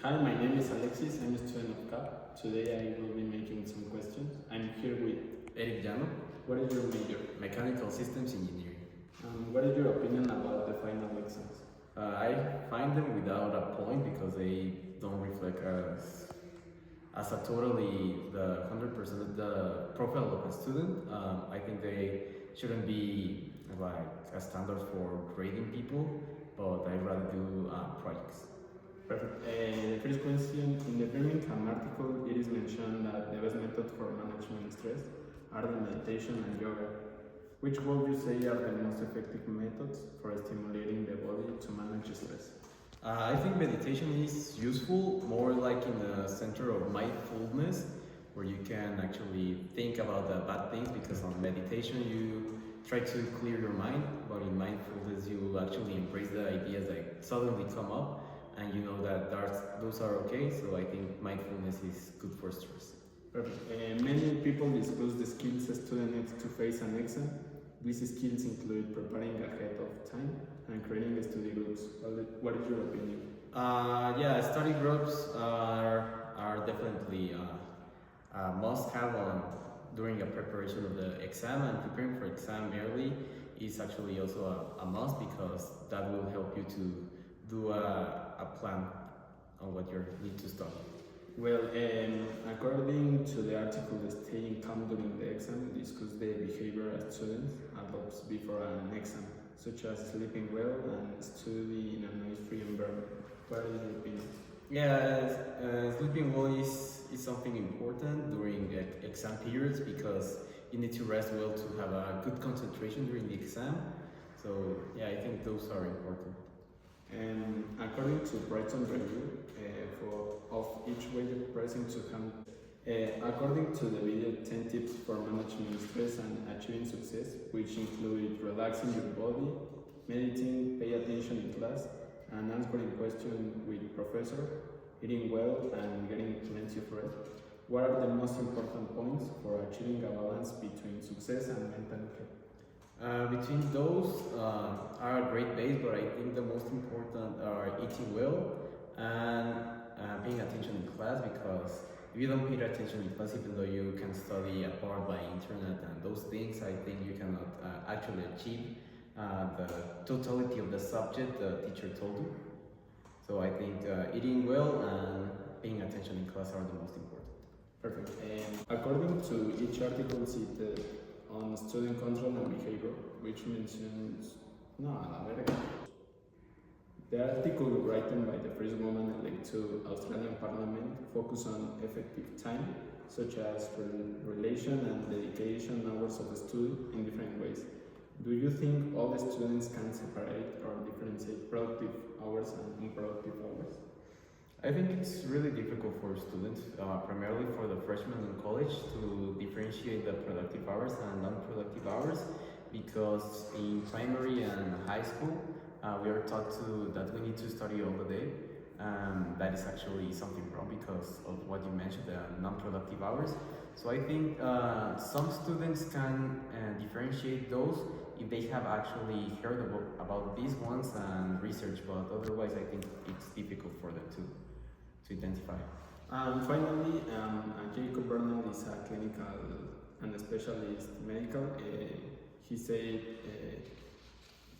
Hi, my name is Alexis. I'm a student of CAP. Today I will be making some questions. I'm here with Eric Llano, what is your major? Mechanical Systems Engineering. What is your opinion about the final exams? I find them without a point because they don't reflect as a totally the 100% of the profile of a student. I think they shouldn't be like a standard for grading people, but I'd rather do projects. Perfect. The first question, in the Birmingham article, it is mentioned that the best method for managing stress are the meditation and yoga. Which would you say are the most effective methods for stimulating the body to manage stress? I think meditation is useful more like in the center of mindfulness, where you can actually think about the bad things, because on meditation you try to clear your mind, but in mindfulness you actually embrace the ideas that suddenly come up and you know that those are okay. So I think mindfulness is good for stress. Perfect. Many people discuss the skills a student needs to face an exam. These skills include preparing ahead of time and creating study groups. What is your opinion? Yeah, study groups are definitely a must have on during a preparation of the exam, and preparing for exam early is actually also a must, because that will help you to do a plan on what you need to study. Well, according to the article, staying calm during the exam discuss the behavior a student adopts before an exam, such as sleeping well and studying in a noise-free environment. What is your opinion? Yeah, sleeping well is something important during exam periods, because you need to rest well to have a good concentration during the exam. So yeah, I think those are important. And according to Brighton Review, of each way you're pressing to hand, according to the video 10 tips for managing stress and achieving success, which include relaxing your body, meditating, pay attention in class, and answering questions with professor, eating well, and getting plenty of rest. What are the most important points for achieving a balance between success and mental health? Between those are a great base, but I think the most important are eating well and paying attention in class, because if you don't pay attention in class, even though you can study apart by internet and those things, I think you cannot actually achieve the totality of the subject the teacher told you. So I think eating well and paying attention in class are the most important. Perfect. And according to each article cited on student control and behavior, which mentions no, a ver. The article written by the first woman elected to Australian Parliament focus on effective time, such as relation and dedication hours of study in different ways. Do you think all the students can separate or differentiate productive hours and unproductive hours? I think it's really difficult for students, primarily for the freshmen in college, to differentiate the productive hours and non-productive hours, because in primary and high school, we are taught that we need to study all the day. That is actually something wrong because of what you mentioned, the non-productive hours. So I think some students can differentiate those if they have actually heard about these ones and research, but otherwise I think it's difficult for them to identify. Finally, Jacob Bernal is a clinical and a specialist medical. He said,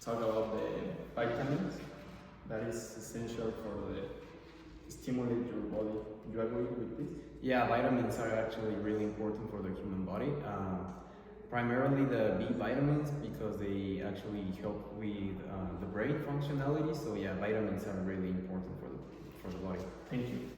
talk about the vitamins that is essential for the stimulate your body. Do you agree with this? Yeah, vitamins are actually really important for the human body. Primarily the B vitamins, because they actually help with the brain functionality. So yeah, vitamins are really important for the body. Thank you.